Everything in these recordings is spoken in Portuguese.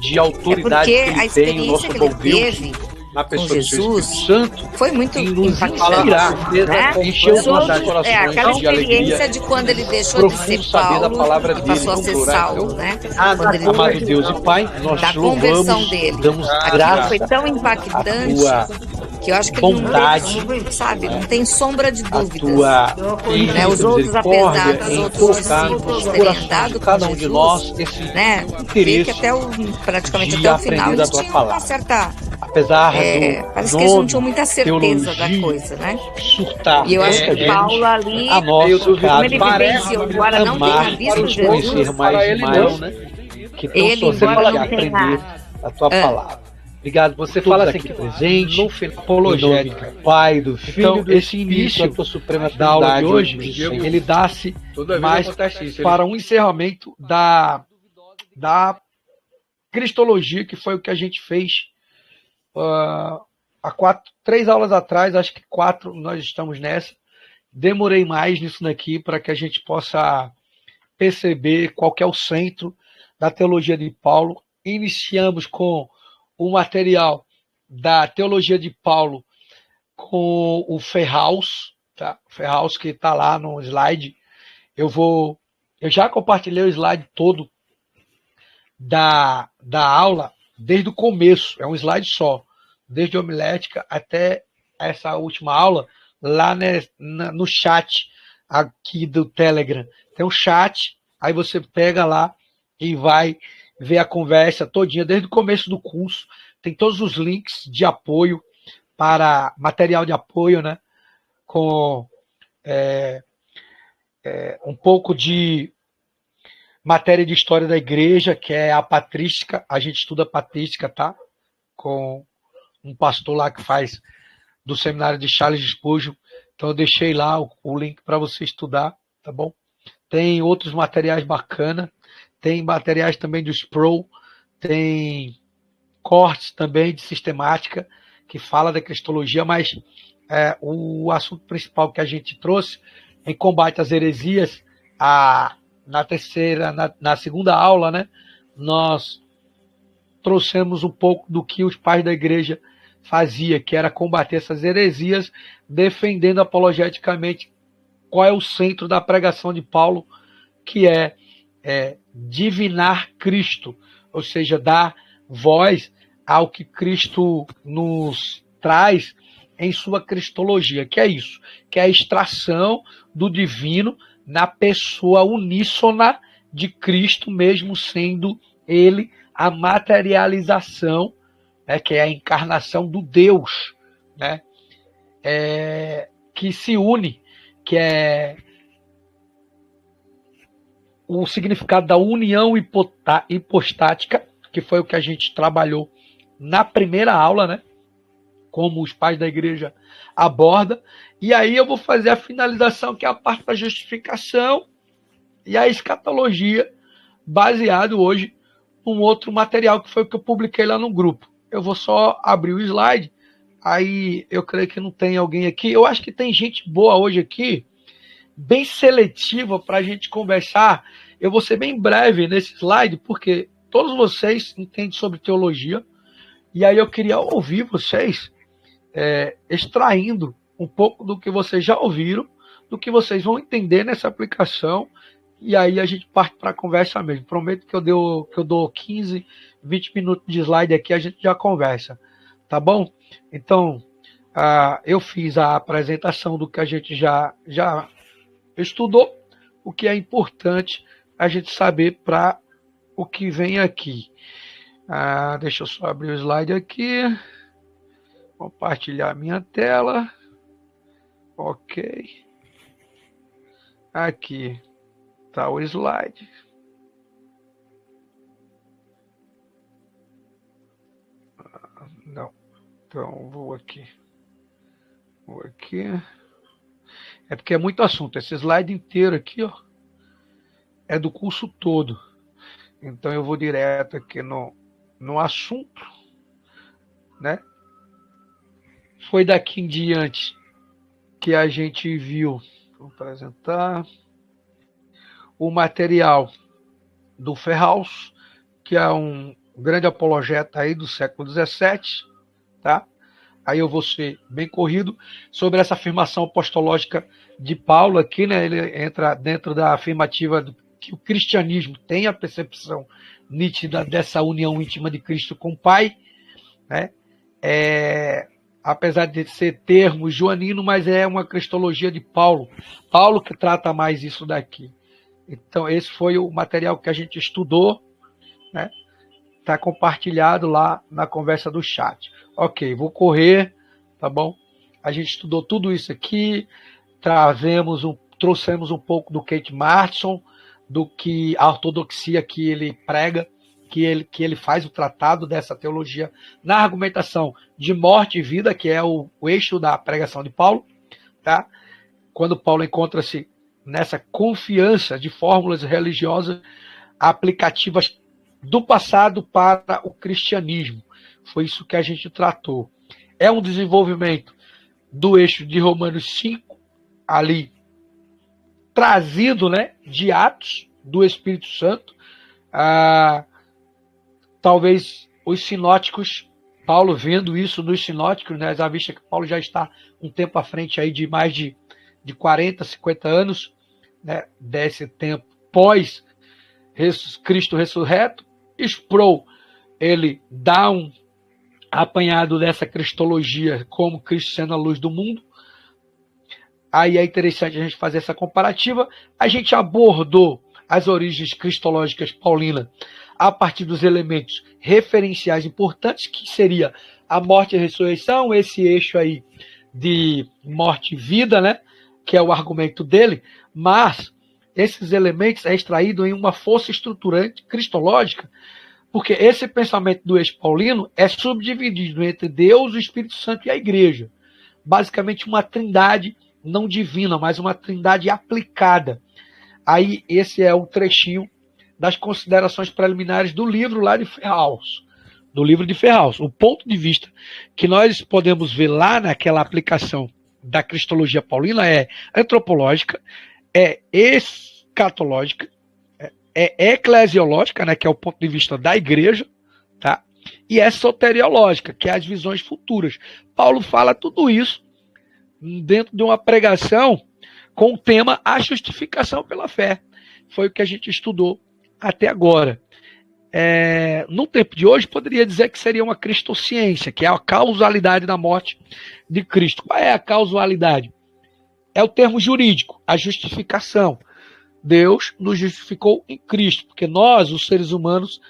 de autoridade que porque a ele tem, o nosso experiência que ele bom Deus, teve na com pessoa do seu Jesus Espírito Santo, foi muito em nos impactante, inspirar, né? encher os nossos Todo, corações aquela de alegria, experiência de quando ele deixou de ser profundo saber da Paulo palavra e dele. passou a Vamos ser orar Saulo, então? né? Da Quando ele Amado Deus e conversão. Pai, nós da te conversão louvamos, dele. damos Aquilo foi graça tão à impactante tua que eu acho que não bondade, teve, sabe, não tem sombra de a dúvidas. tua Né? Os infinita outros, apesar misericórdia dos em outros colocar nos discípulos terem corações de andado com cada um de nós Jesus, esse né, vê que interesse praticamente de até o final aprender da eles tua tinham uma palavra. certa, Apesar do parece que eles não tinham nome muita certeza da teologia coisa, né? surtar E eu acho muita que Paulo gente, ali, a nós como ele cabe vivenciou, embora não tenha amar, visto conhecer Jesus, mais e mais, que tão ele, somente embora não aprender tenha, a tua palavra. Obrigado por Você todos fala assim aqui que presentes, no final em nome apologética do Pai, do Filho, Então, do esse Espírito, início a tua suprema da aula de trindade, hoje, Diego, ele dá-se toda vez mais acontece isso, para um encerramento da cristologia, que foi o que a gente fez há 3 aulas atrás, acho que 4 nós estamos nessa. Demorei mais nisso daqui para que a gente possa perceber qual que é o centro da teologia de Paulo. Iniciamos com o material da teologia de Paulo com o Ferraus, tá? Ferraus que está lá no slide. Eu já compartilhei o slide todo da aula desde o começo, é um slide só, desde a homilética até essa última aula, lá no chat aqui do Telegram. Tem um chat, aí você pega lá e vai ver a conversa todinha, desde o começo do curso. Tem todos os links de apoio, para material de apoio, né? Com um pouco de matéria de história da igreja, que é a patrística. A gente estuda patrística, tá? Com um pastor lá que faz do seminário de Charles Spurgeon. Então eu deixei lá o link para você estudar, tá bom? Tem outros materiais bacanas, tem materiais também do Sproul, tem cortes também de sistemática que fala da cristologia, mas o assunto principal que a gente trouxe em combate às heresias, na segunda aula, né, nós trouxemos um pouco do que os pais da igreja fazia, que era combater essas heresias, defendendo apologeticamente qual é o centro da pregação de Paulo, que é divinar Cristo, ou seja, dar voz ao que Cristo nos traz em sua cristologia, que é isso, que é a extração do divino na pessoa uníssona de Cristo, mesmo sendo ele a materialização, né, que é a encarnação do Deus, né, que se une, que é o significado da união hipostática, que foi o que a gente trabalhou na primeira aula, né, como os pais da igreja abordam. E aí eu vou fazer a finalização, que é a parte da justificação e a escatologia, baseado hoje num outro material que foi o que eu publiquei lá no grupo. Eu vou só abrir o slide, aí eu creio que não tem alguém aqui. Eu acho que tem gente boa hoje aqui, bem seletiva para a gente conversar. Eu vou ser bem breve nesse slide, porque todos vocês entendem sobre teologia, e aí eu queria ouvir vocês extraindo um pouco do que vocês já ouviram, do que vocês vão entender nessa aplicação, e aí a gente parte para a conversa mesmo. Prometo que eu dou 15, 20 minutos de slide aqui, a gente já conversa, tá bom? Então, eu fiz a apresentação do que a gente já estudou, o que é importante a gente saber para o que vem aqui. Deixa eu só abrir o slide aqui. Compartilhar minha tela. Ok. Aqui está o slide. Não. Então, vou aqui. É porque é muito assunto. Esse slide inteiro aqui, ó, é do curso todo. Então, eu vou direto aqui no assunto, né? Foi daqui em diante que a gente viu, vou apresentar, o material do Ferraus, que é um um grande apologeta aí do século XVII, tá? Aí eu vou ser bem corrido sobre essa afirmação apostológica de Paulo aqui, né? Ele entra dentro da afirmativa que o cristianismo tem a percepção nítida dessa união íntima de Cristo com o Pai, né? Apesar de ser termo joanino, mas é uma cristologia de Paulo. Paulo que trata mais isso daqui. Então, esse foi o material que a gente estudou, né? Está compartilhado lá na conversa do chat. Ok, vou correr, tá bom? A gente estudou tudo isso aqui, trouxemos um pouco do Keith Martinson, do que a ortodoxia que ele prega, que ele faz o tratado dessa teologia na argumentação de morte e vida, que é o eixo da pregação de Paulo, tá? Quando Paulo encontra-se nessa confiança de fórmulas religiosas aplicativas do passado para o cristianismo. Foi isso que a gente tratou. É um desenvolvimento do eixo de Romanos 5, ali, trazido, né, de Atos do Espírito Santo. Talvez os sinóticos, Paulo vendo isso nos sinóticos, né, já vista que Paulo já está um tempo à frente aí de mais de 40, 50 anos, né, desse tempo pós Cristo ressurreto. Sproul, ele dá um apanhado dessa cristologia como Cristo sendo a luz do mundo. Aí é interessante a gente fazer essa comparativa. A gente abordou as origens cristológicas paulinas a partir dos elementos referenciais importantes, que seria a morte e a ressurreição, esse eixo aí de morte e vida, né, que é o argumento dele, mas esses elementos é extraído em uma força estruturante cristológica, porque esse pensamento do eixo paulino é subdividido entre Deus, o Espírito Santo e a Igreja. Basicamente uma trindade não divina, mas uma trindade aplicada. Aí esse é o trechinho das considerações preliminares do livro lá de Ferraus. Do livro de Ferraus. O ponto de vista que nós podemos ver lá naquela aplicação da cristologia paulina é antropológica, é escatológica, é eclesiológica, né, que é o ponto de vista da igreja, tá? E é soteriológica, que é as visões futuras. Paulo fala tudo isso dentro de uma pregação com o tema a justificação pela fé. Foi o que a gente estudou até agora. No tempo de hoje, poderia dizer que seria uma cristociência, que é a causalidade da morte de Cristo. Qual é a causalidade? É o termo jurídico, a justificação. Deus nos justificou em Cristo, porque nós, os seres humanos,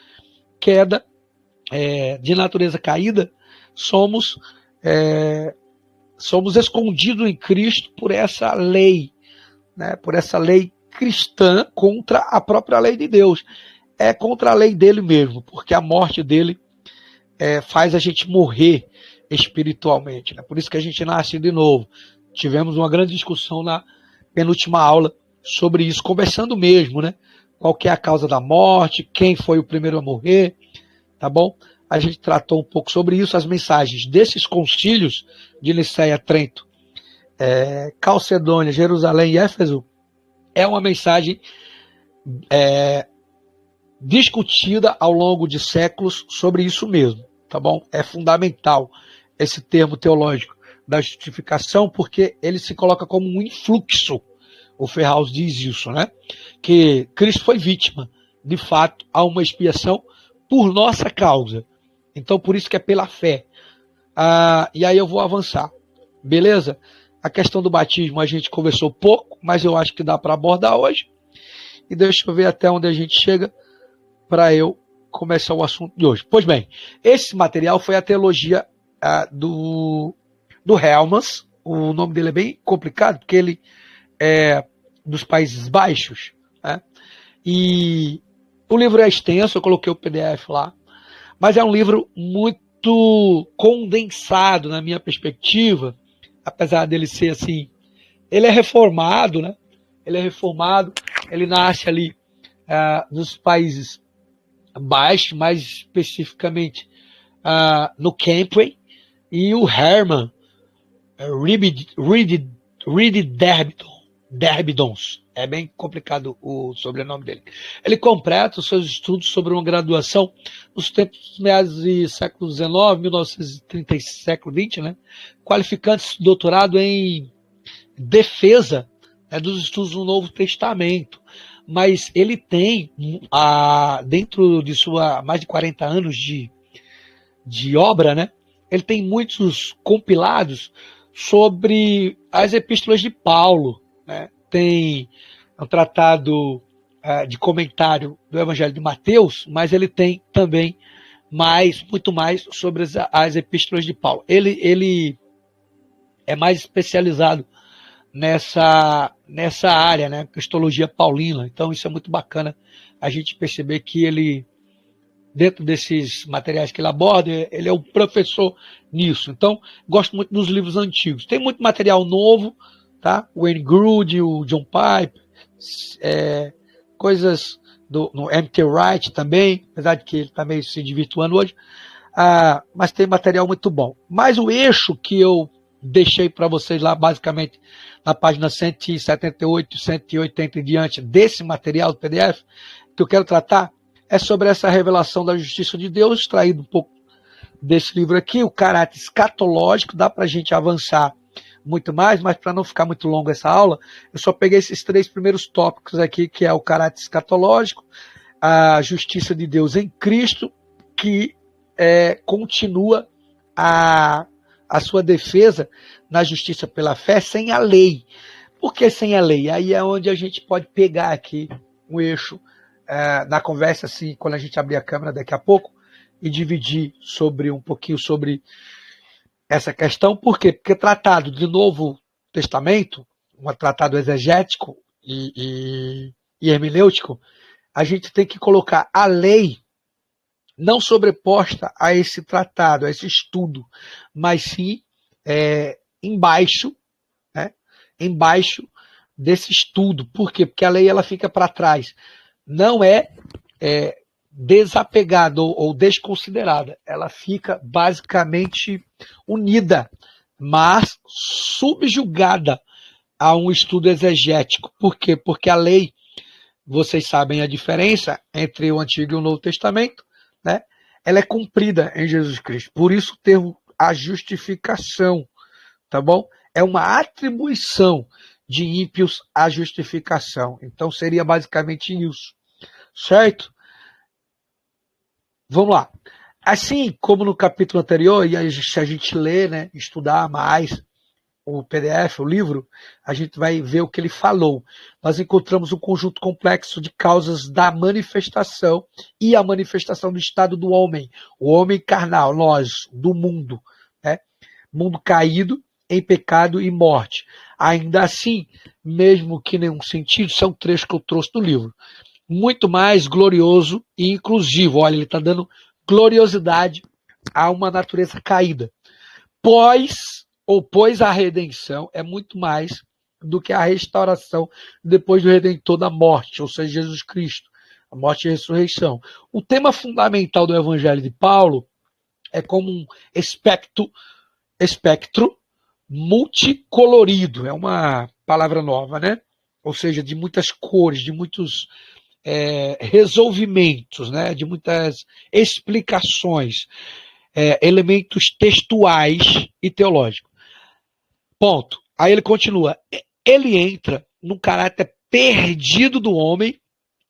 de natureza caída, somos escondidos em Cristo por essa lei, né, por essa lei cristã contra a própria lei de Deus. É contra a lei dele mesmo, porque a morte dele faz a gente morrer espiritualmente, né? Por isso que a gente nasce de novo. Tivemos uma grande discussão na penúltima aula sobre isso, conversando mesmo, né? Qual que é a causa da morte, quem foi o primeiro a morrer, tá bom? A gente tratou um pouco sobre isso, as mensagens desses concílios de Niceia, Trento, Calcedônia, Jerusalém e Éfeso, é uma mensagem discutida ao longo de séculos sobre isso mesmo, tá bom? É fundamental esse termo teológico da justificação, porque ele se coloca como um influxo. O Ferraus diz isso, né? Que Cristo foi vítima, de fato, a uma expiação por nossa causa. Então, por isso que é pela fé. E aí eu vou avançar, beleza? A questão do batismo a gente conversou pouco, mas eu acho que dá para abordar hoje. E deixa eu ver até onde a gente chega para eu começar o assunto de hoje. Pois bem, esse material foi a teologia do Helmans. O nome dele é bem complicado, porque ele é dos Países Baixos, né? E o livro é extenso, eu coloquei o PDF lá, mas é um livro muito condensado na minha perspectiva, apesar dele ser assim, ele é reformado, né? Ele é reformado, ele nasce ali nos Países Baixos, mais especificamente no Cambridge, e o Herman Reed Derbyton, Derbidons. É bem complicado o sobrenome dele. Ele completa os seus estudos sobre uma graduação nos tempos meados do século XIX, 1930 e século XX, né? Qualificando-se doutorado em defesa, né, dos estudos do Novo Testamento. Mas ele tem, dentro de sua mais de 40 anos de obra, né? Ele tem muitos compilados sobre as epístolas de Paulo, né? Tem um tratado de comentário do Evangelho de Mateus, mas ele tem também muito mais sobre as epístolas de Paulo. Ele é mais especializado nessa área, né? Cristologia paulina. Então isso é muito bacana a gente perceber que ele, dentro desses materiais que ele aborda, ele é um professor nisso. Então, gosto muito dos livros antigos. Tem muito material novo, tá? O Wayne Grudem, o John Piper, coisas no M.T. Wright também, apesar de que ele está meio se desvirtuando hoje, mas tem material muito bom. Mas o eixo que eu deixei para vocês lá, basicamente, na página 178, 180 em diante, desse material do PDF, que eu quero tratar, é sobre essa revelação da justiça de Deus, extraído um pouco desse livro aqui, o caráter escatológico. Dá para a gente avançar muito mais, mas para não ficar muito longo essa aula, eu só peguei esses 3 primeiros tópicos aqui, que é o caráter escatológico, a justiça de Deus em Cristo, que continua a sua defesa na justiça pela fé sem a lei. Por que sem a lei? Aí é onde a gente pode pegar aqui um eixo na conversa, assim, quando a gente abrir a câmera daqui a pouco, e dividir um pouquinho sobre essa questão. Por quê? Porque tratado de Novo Testamento, um tratado exegético e hermenêutico, a gente tem que colocar a lei não sobreposta a esse tratado, a esse estudo, mas sim embaixo, né? Embaixo desse estudo. Por quê? Porque a lei ela fica para trás. Não é desapegada ou desconsiderada. Ela fica basicamente unida, mas subjugada a um estudo exegético. Por quê? Porque a lei, vocês sabem a diferença entre o Antigo e o Novo Testamento, né? Ela é cumprida em Jesus Cristo. Por isso o termo a justificação, tá bom? É uma atribuição de ímpios à justificação. Então seria basicamente isso, certo? Vamos lá. Assim como no capítulo anterior, e se a gente ler, né, estudar mais o PDF, o livro, a gente vai ver o que ele falou. Nós encontramos um conjunto complexo de causas da manifestação e a manifestação do estado do homem, o homem carnal, nós, do mundo, né? Mundo caído em pecado e morte. Ainda assim, mesmo que nenhum sentido, isso é um trecho que eu trouxe do livro. Muito mais glorioso e inclusivo. Olha, ele está dando gloriosidade a uma natureza caída. Pois a redenção é muito mais do que a restauração depois do Redentor da morte, ou seja, Jesus Cristo, a morte e a ressurreição. O tema fundamental do Evangelho de Paulo é como um espectro multicolorido, é uma palavra nova, né? Ou seja, de muitas cores, de muitos resolvimentos, né? De muitas explicações, elementos textuais e teológicos. Ponto. Aí ele continua. Ele entra no caráter perdido do homem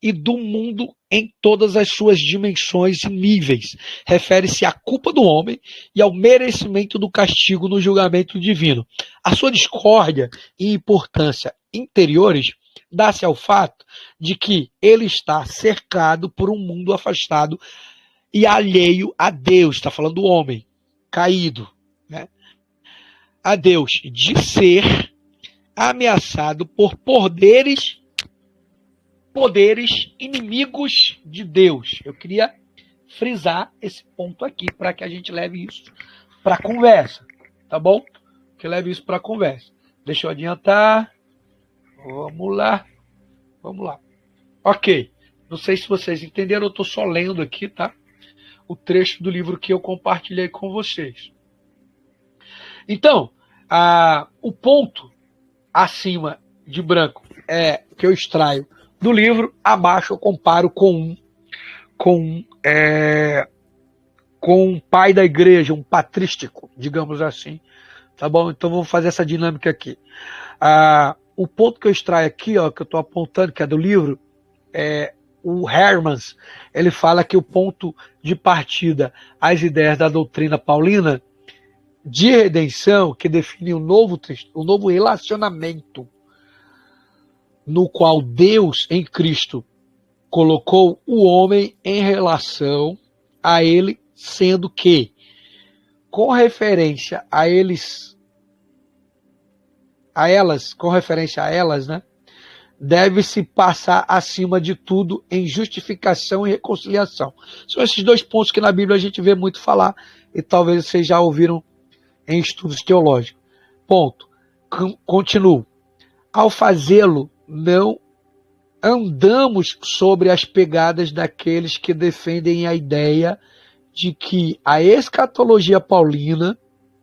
e do mundo em todas as suas dimensões e níveis. Refere-se à culpa do homem e ao merecimento do castigo no julgamento divino. A sua discórdia e importância interiores dá-se ao fato de que ele está cercado por um mundo afastado e alheio a Deus. Está falando do homem caído, né? A Deus, de ser ameaçado por poderes inimigos de Deus. Eu queria frisar esse ponto aqui para que a gente leve isso para a conversa, tá bom? Que leve isso para a conversa. Deixa eu adiantar. Vamos lá. Ok. Não sei se vocês entenderam, eu estou só lendo aqui, tá? O trecho do livro que eu compartilhei com vocês. Então, o ponto acima de branco que eu extraio do livro, abaixo eu comparo com um pai da igreja, um patrístico, digamos assim. Tá bom? Então vamos fazer essa dinâmica aqui. O ponto que eu extraio aqui, ó, que eu estou apontando, que é do livro, o Hermans, ele fala que o ponto de partida, as ideias da doutrina paulina de redenção, que define o novo relacionamento no qual Deus, em Cristo, colocou o homem em relação a ele, sendo que, com referência a elas, né, deve-se passar acima de tudo em justificação e reconciliação. São esses dois pontos que na Bíblia a gente vê muito falar, e talvez vocês já ouviram em estudos teológicos. Ponto. Continuo. Ao fazê-lo, não andamos sobre as pegadas daqueles que defendem a ideia de que a escatologia paulina,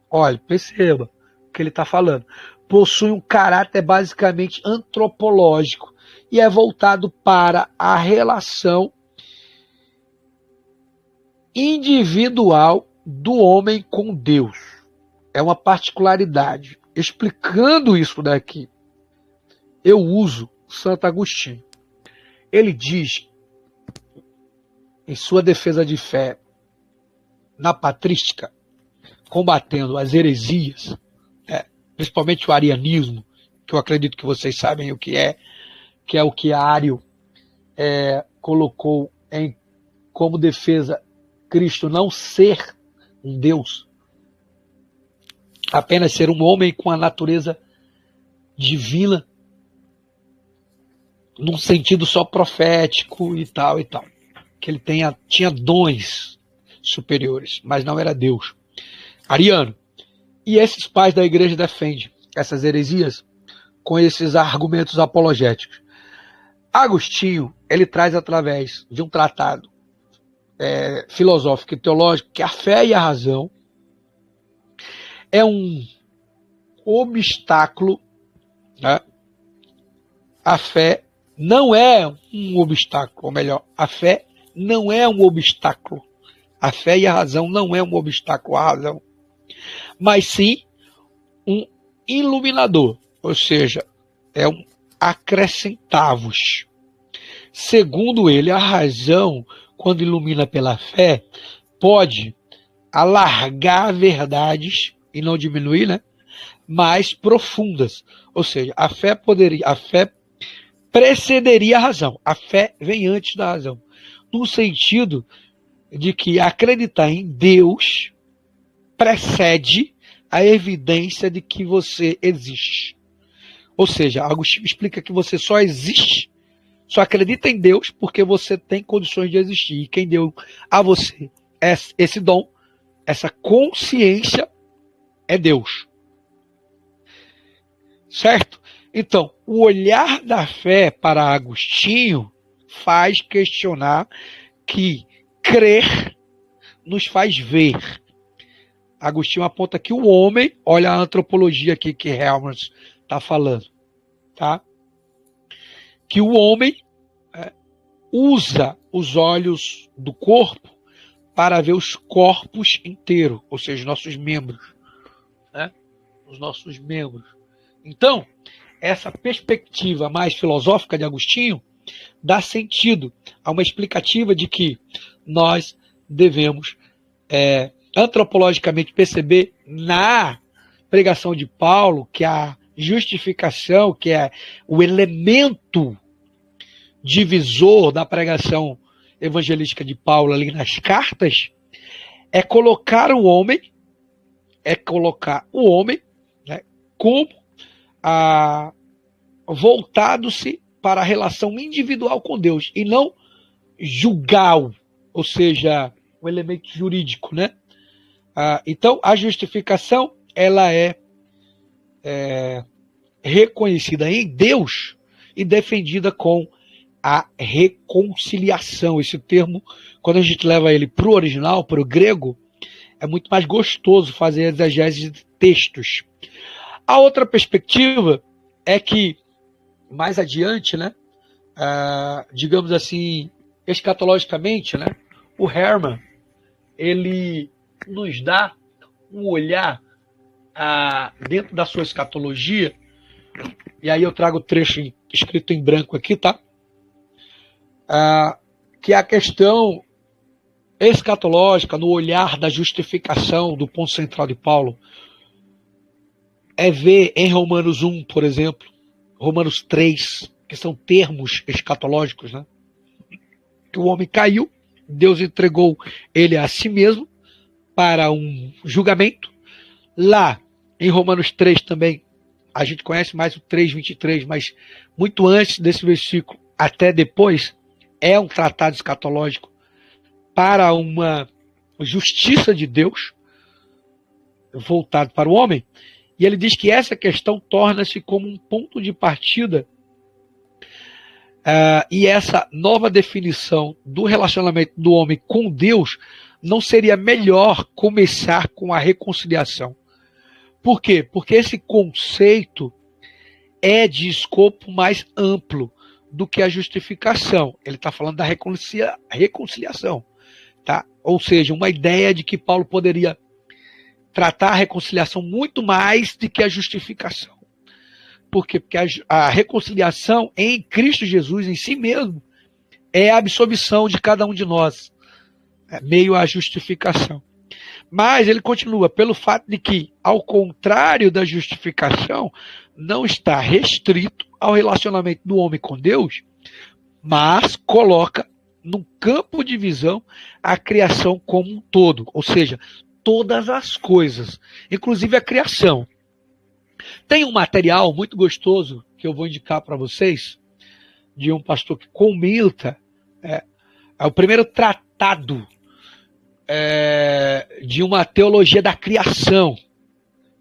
olha, perceba o que ele está falando, possui um caráter basicamente antropológico e é voltado para a relação individual do homem com Deus. É uma particularidade. Explicando isso daqui, eu uso Santo Agostinho. Ele diz, em sua defesa de fé na patrística, combatendo as heresias, principalmente o arianismo, que eu acredito que vocês sabem o que é o que Ario colocou como defesa Cristo não ser um Deus, apenas ser um homem com a natureza divina, num sentido só profético e tal, que ele tinha dons superiores, mas não era Deus. Ariano. E esses pais da igreja defendem essas heresias com esses argumentos apologéticos. Agostinho, ele traz através de um tratado filosófico e teológico que a fé e a razão é um obstáculo, né? A fé não é um obstáculo, ou melhor, a fé não é um obstáculo. A fé e a razão não é um obstáculo à razão, mas sim um iluminador, ou seja, é um acrescentavos. Segundo ele, a razão, quando ilumina pela fé, pode alargar verdades e não diminuir, né? Mais profundas. Ou seja, a fé precederia a razão. A fé vem antes da razão. No sentido de que acreditar em Deus precede a evidência de que você existe. Ou seja, Agostinho explica que você só existe, só acredita em Deus porque você tem condições de existir. E quem deu a você esse dom, essa consciência, é Deus. Certo? Então, o olhar da fé para Agostinho faz questionar que crer nos faz ver. Agostinho aponta que o homem, olha a antropologia aqui que Helmholtz está falando, tá? Que o homem usa os olhos do corpo para ver os corpos inteiros, ou seja, os nossos membros, né? Os nossos membros. Então, essa perspectiva mais filosófica de Agostinho dá sentido a uma explicativa de que nós devemos antropologicamente perceber na pregação de Paulo que a justificação, que é o elemento divisor da pregação evangelística de Paulo ali nas cartas, é colocar o homem, né, como voltado-se para a relação individual com Deus e não julgá-lo, ou seja, o elemento jurídico, né? Então, a justificação ela é reconhecida em Deus e defendida com a reconciliação. Esse termo, quando a gente leva ele para o original, para o grego, é muito mais gostoso fazer exegese de textos. A outra perspectiva é que mais adiante, né, digamos assim, escatologicamente, né, o Herman, ele nos dá um olhar dentro da sua escatologia, e aí eu trago o trecho escrito em branco aqui, tá? Que é a questão escatológica no olhar da justificação do ponto central de Paulo, é ver em Romanos 1, por exemplo, Romanos 3, que são termos escatológicos, né? Que o homem caiu, Deus entregou ele a si mesmo para um julgamento. Lá, em Romanos 3 também, a gente conhece mais o 3:23, mas muito antes desse versículo, até depois, é um tratado escatológico para uma justiça de Deus voltado para o homem. E ele diz que essa questão torna-se como um ponto de partida, e essa nova definição do relacionamento do homem com Deus não seria melhor começar com a reconciliação. Por quê? Porque esse conceito é de escopo mais amplo do que a justificação. Ele está falando da reconciliação. Tá? Ou seja, uma ideia de que Paulo poderia tratar a reconciliação muito mais do que a justificação. Por quê? Porque a reconciliação em Cristo Jesus, em si mesmo, é a absolvição de cada um de nós, meio à justificação. Mas ele continua, pelo fato de que, ao contrário da justificação, não está restrito ao relacionamento do homem com Deus, mas coloca num campo de visão a criação como um todo, ou seja, todas as coisas, inclusive a criação. Tem um material muito gostoso que eu vou indicar para vocês, de um pastor que comenta, é o primeiro tratado de uma teologia da criação,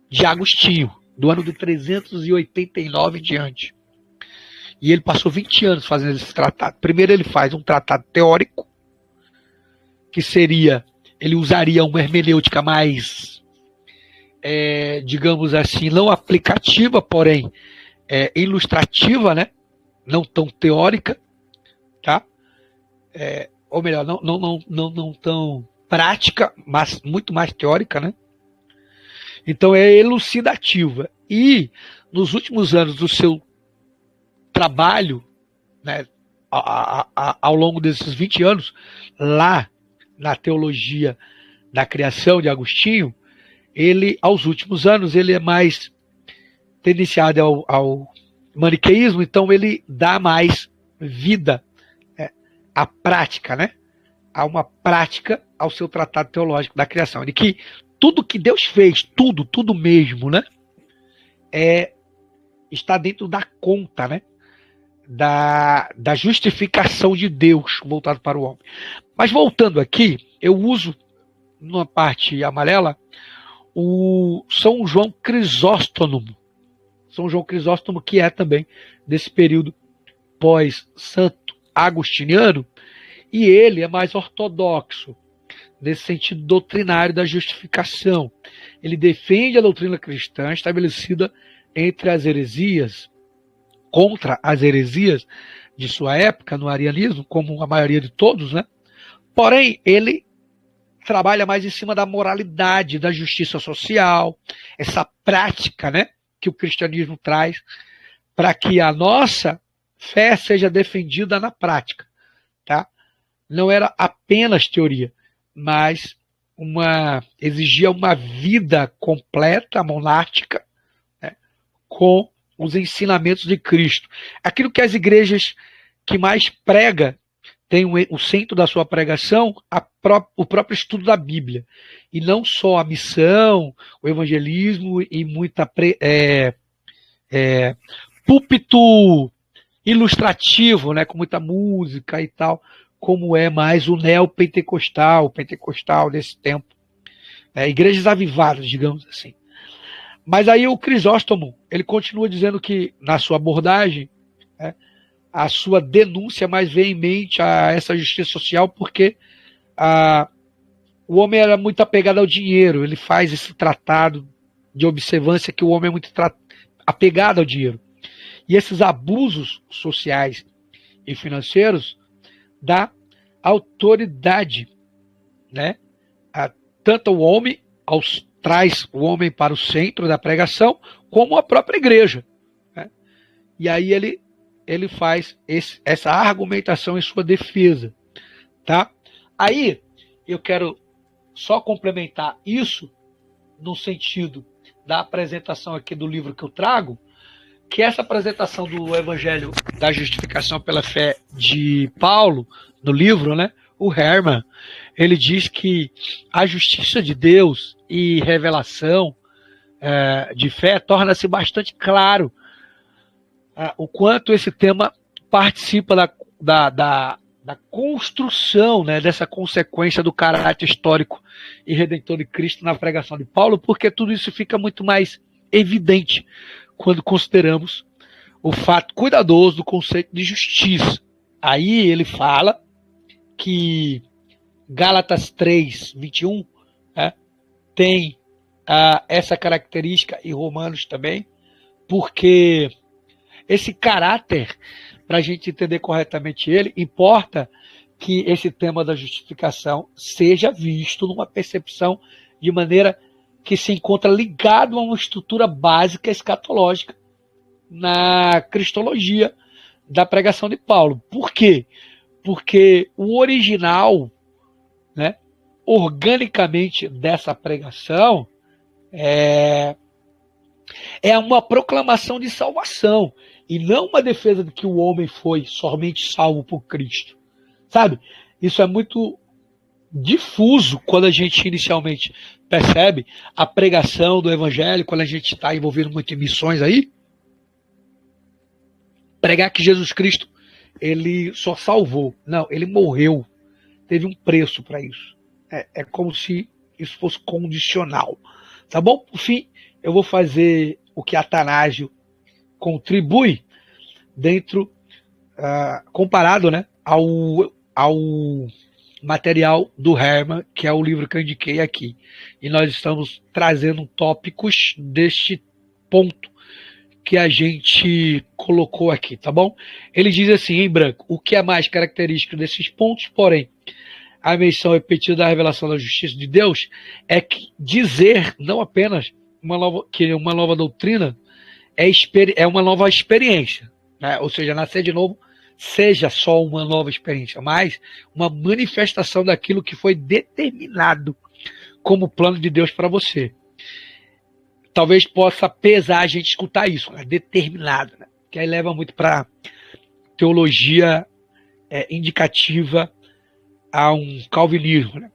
de Agostinho, do ano de 389 em diante. E ele passou 20 anos fazendo esse tratado. Primeiro ele faz um tratado teórico, que seria, ele usaria uma hermenêutica mais, digamos assim, não aplicativa, porém ilustrativa, né? Não tão teórica, tá? Ou melhor, não tão prática, mas muito mais teórica, né? Então é elucidativa. E nos últimos anos do seu trabalho, né, ao longo desses 20 anos, lá na teologia da criação de Agostinho, ele, aos últimos anos, ele é mais tendenciado ao maniqueísmo, então ele dá mais vida à prática, né? Há uma prática ao seu tratado teológico da criação, de que tudo que Deus fez, tudo mesmo, né? Está dentro da conta, né? Da justificação de Deus voltado para o homem. Mas voltando aqui, eu uso, numa parte amarela, o São João Crisóstomo. São João Crisóstomo, que é também desse período pós-santo agostiniano, e ele é mais ortodoxo, nesse sentido doutrinário da justificação. Ele defende a doutrina cristã estabelecida entre as heresias, contra as heresias de sua época no arianismo, como a maioria de todos, né? Porém, ele trabalha mais em cima da moralidade, da justiça social, essa prática, né, que o cristianismo traz para que a nossa fé seja defendida na prática, tá? Não era apenas teoria, mas exigia uma vida completa, monástica, né, com os ensinamentos de Cristo. Aquilo que as igrejas que mais prega tem o centro da sua pregação o próprio estudo da Bíblia. E não só a missão, o evangelismo e muita púlpito ilustrativo, né, com muita música e tal, como é mais o neopentecostal, o pentecostal desse tempo. Igrejas avivadas, digamos assim. Mas aí o Crisóstomo, ele continua dizendo que, na sua abordagem, a sua denúncia mais veemente a essa justiça social, porque o homem era muito apegado ao dinheiro. Ele faz esse tratado de observância que o homem é muito apegado ao dinheiro. e esses abusos sociais e financeiros da autoridade, né? Tanto o homem traz o homem para o centro da pregação, como a própria igreja, né? E aí ele faz essa argumentação em sua defesa, tá? Aí eu quero só complementar isso no sentido da apresentação aqui do livro que eu trago, que essa apresentação do Evangelho da Justificação pela Fé de Paulo, no livro, né? O Herman, ele diz que a justiça de Deus e revelação de fé torna-se bastante claro o quanto esse tema participa da construção, né, dessa consequência do caráter histórico e redentor de Cristo na pregação de Paulo, porque tudo isso fica muito mais evidente quando consideramos o fato cuidadoso do conceito de justiça. Aí ele fala que Gálatas 3, 21, né, tem essa característica, e Romanos também, porque esse caráter, para a gente entender corretamente ele, importa que esse tema da justificação seja visto numa percepção de maneira que se encontra ligado a uma estrutura básica escatológica na cristologia da pregação de Paulo. Por quê? Porque o original, né, organicamente dessa pregação é uma proclamação de salvação e não uma defesa de que o homem foi somente salvo por Cristo. Sabe? Isso é muito difuso quando a gente inicialmente percebe a pregação do Evangelho, quando a gente está envolvido muito em missões aí. Pregar que Jesus Cristo, ele só salvou. Não, ele morreu. Teve um preço para isso. É como se isso fosse condicional. Tá bom? Por fim, eu vou fazer o que Atanásio contribui dentro, comparado, né, ao material do Herman, que é o livro que eu indiquei aqui. E nós estamos trazendo tópicos deste ponto que a gente colocou aqui, tá bom? Ele diz assim, em branco, o que é mais característico desses pontos, porém, a menção repetida da revelação da justiça de Deus é que dizer não apenas que uma nova doutrina é uma nova experiência, né? Ou seja, nascer de novo seja só uma nova experiência, mas uma manifestação daquilo que foi determinado como plano de Deus para você. Talvez possa pesar a gente escutar isso, né? Determinado, né? Que aí leva muito para teologia indicativa a um calvinismo, né?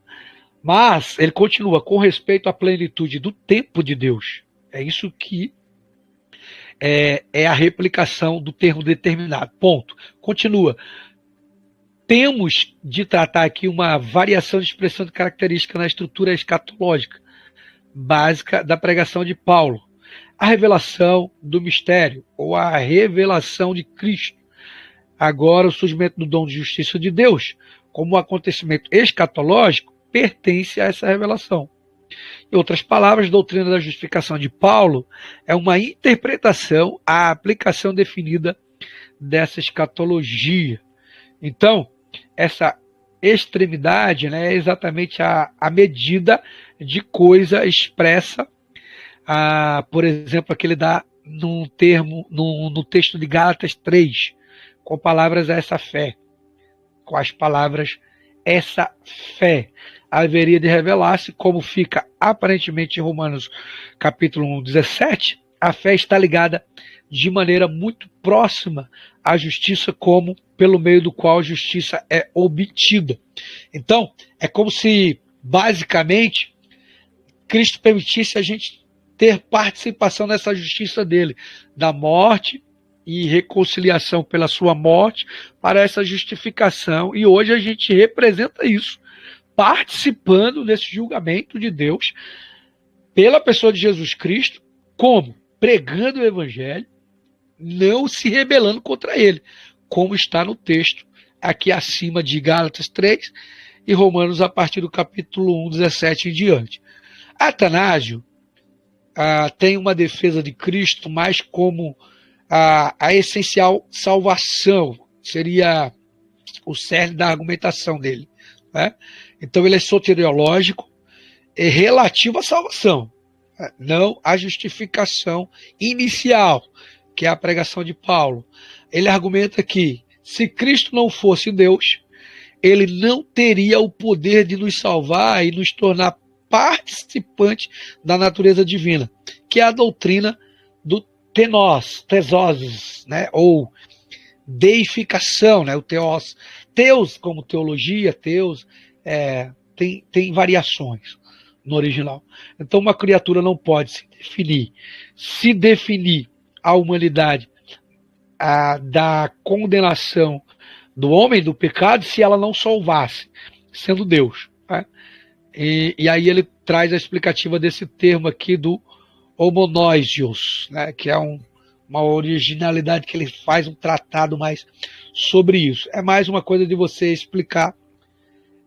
Mas ele continua com respeito à plenitude do tempo de Deus. É isso que é a replicação do termo determinado. Ponto. Continua. Temos de tratar aqui uma variação de expressão de característica na estrutura escatológica básica da pregação de Paulo. A revelação do mistério, ou a revelação de Cristo. Agora, o surgimento do dom de justiça de Deus, como um acontecimento escatológico, pertence a essa revelação. Em outras palavras, a doutrina da justificação de Paulo é uma interpretação, a aplicação definida dessa escatologia. Então, essa extremidade, né, é exatamente a medida de coisa expressa, por exemplo, que ele dá no texto de Gálatas 3, com palavras essa fé. Com as palavras essa fé haveria de revelar-se, como fica aparentemente em Romanos capítulo 17, a fé está ligada de maneira muito próxima à justiça, como pelo meio do qual a justiça é obtida. Então, é como se, basicamente, Cristo permitisse a gente ter participação nessa justiça dele, da morte e reconciliação pela sua morte para essa justificação. E hoje a gente representa isso, participando desse julgamento de Deus pela pessoa de Jesus Cristo, como? Pregando o Evangelho, não se rebelando contra ele, como está no texto aqui acima de Gálatas 3 e Romanos a partir do capítulo 1, 17 em diante. Atanásio tem uma defesa de Cristo mais como a essencial salvação, seria o cerne da argumentação dele, né? Então ele é soteriológico, é relativo à salvação, não à justificação inicial, que é a pregação de Paulo. Ele argumenta que se Cristo não fosse Deus, ele não teria o poder de nos salvar e nos tornar participantes da natureza divina, que é a doutrina do teoses, né? Ou deificação, né? O teos como teologia, teos, tem variações no original. Então uma criatura não pode se definir a humanidade da condenação do homem, do pecado, se ela não salvasse, sendo Deus, né? E aí ele traz a explicativa desse termo aqui do homonóisios, né? Que é uma originalidade que ele faz um tratado mais sobre isso. É mais uma coisa de você explicar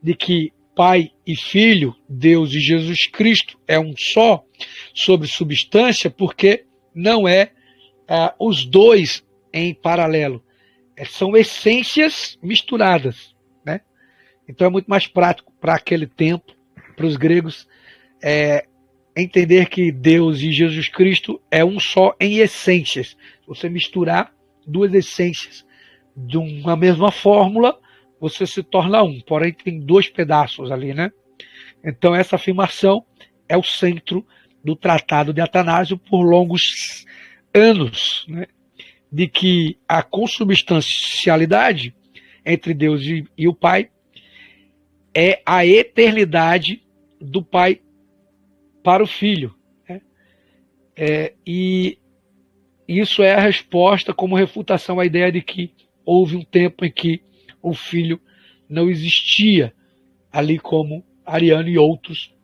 de que Pai e Filho, Deus e Jesus Cristo é um só sobre substância, porque não os dois em paralelo. São essências misturadas, né? Então é muito mais prático para aquele tempo, para os gregos, entender que Deus e Jesus Cristo é um só em essências. Você misturar duas essências de uma mesma fórmula, você se torna um, porém tem dois pedaços ali, né? Então essa afirmação é o centro do Tratado de Atanásio por longos anos, né? De que a consubstancialidade entre Deus e o Pai é a eternidade do Pai para o Filho, né? E isso é a resposta como refutação à ideia de que houve um tempo em que o Filho não existia, ali como Ariano e outros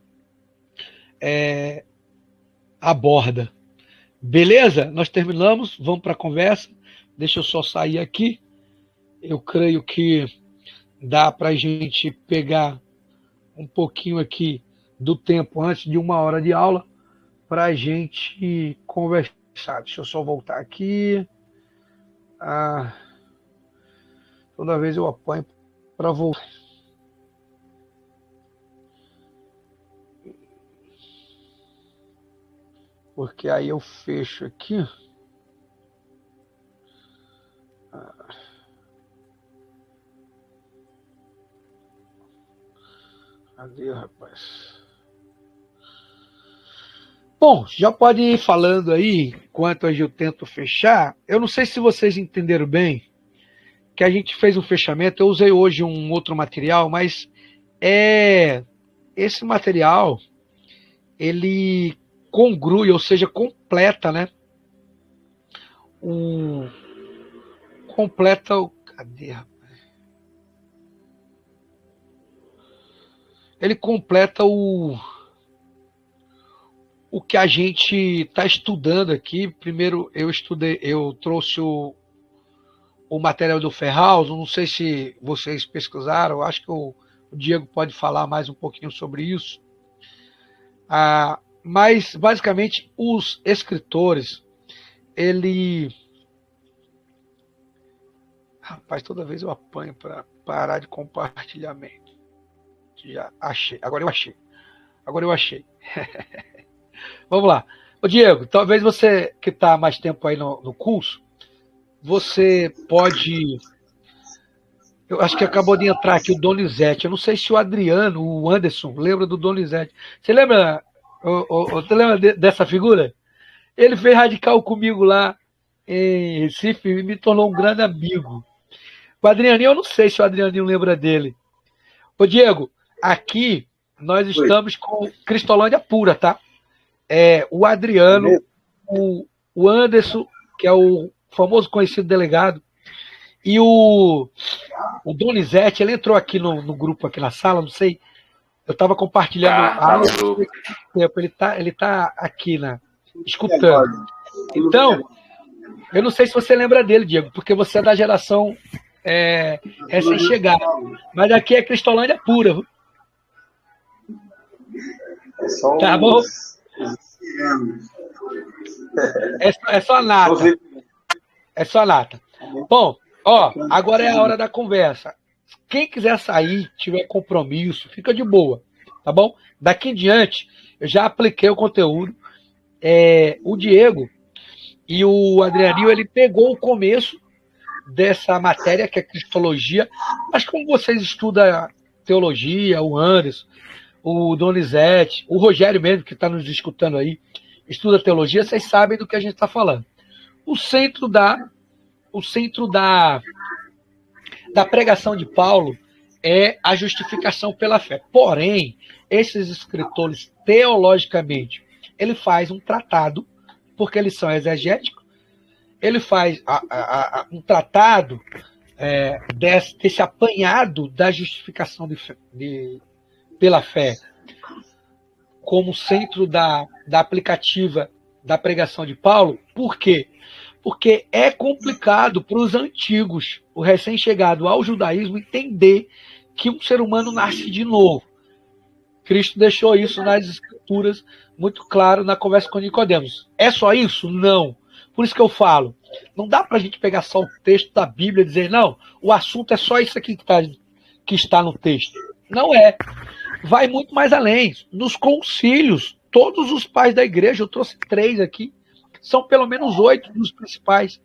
aborda. Beleza? Nós terminamos, vamos para a conversa. Deixa eu só sair aqui. Eu creio que dá para a gente pegar um pouquinho aqui do tempo antes de 1 hora de aula para a gente conversar. Deixa eu só voltar aqui. Toda vez eu apanho para voltar. Porque aí eu fecho aqui. Cadê, rapaz? Bom, já pode ir falando aí, enquanto eu tento fechar. Eu não sei se vocês entenderam bem que a gente fez um fechamento. Eu usei hoje um outro material, mas esse material, ele congrui, ou seja, completa, né? Cadê, rapaz? Ele completa o que a gente está estudando aqui. Primeiro eu trouxe o material do Ferraz. Não sei se vocês pesquisaram, acho que o Diego pode falar mais um pouquinho sobre isso. Mas, basicamente, os escritores, Rapaz, toda vez eu apanho para parar de compartilhamento. Já achei. Agora eu achei. Vamos lá. Ô Diego, talvez você que está mais tempo aí no curso, você pode... Eu acho que acabou de entrar aqui o Donizete. Eu não sei se o Adriano, o Anderson, lembra do Donizete. Você lembra dessa figura? Ele fez radical comigo lá em Recife e me tornou um grande amigo. O Adrianinho, eu não sei se o Adrianinho lembra dele. Ô Diego, aqui nós estamos com Cristolândia pura, tá? O Adriano, o Anderson, que é o famoso conhecido delegado, e o Donizete, ele entrou aqui no grupo, aqui na sala, não sei, eu estava compartilhando a aula, ele tá aqui, né, escutando. Então, eu não sei se você lembra dele, Diego, porque você é da geração recém-chegada, mas aqui é Cristolândia pura. Tá bom? É só nada. É só nata. Bom, ó, agora é a hora da conversa. Quem quiser sair, tiver compromisso, fica de boa, tá bom? Daqui em diante, eu já apliquei o conteúdo. O Diego e o Adrianinho, ele pegou o começo dessa matéria, que é cristologia, mas como vocês estudam teologia, o Anderson, o Donizete, o Rogério mesmo, que está nos escutando aí, estuda teologia, vocês sabem do que a gente está falando. O centro da pregação de Paulo é a justificação pela fé. Porém, esses escritores, teologicamente, ele faz um tratado, porque eles são exegéticos, ele faz um tratado desse apanhado da justificação pela fé como centro da aplicativa da pregação de Paulo. Por quê? Porque é complicado para os antigos, o recém-chegado ao judaísmo, entender que um ser humano nasce de novo. Cristo deixou isso nas Escrituras muito claro na conversa com Nicodemos. É só isso? Não. Por isso que eu falo, não dá para a gente pegar só o texto da Bíblia e dizer, não, o assunto é só isso aqui que está no texto. Não é. Vai muito mais além. Nos concílios, todos os pais da igreja, eu trouxe 3 aqui, são pelo menos 8 dos principais.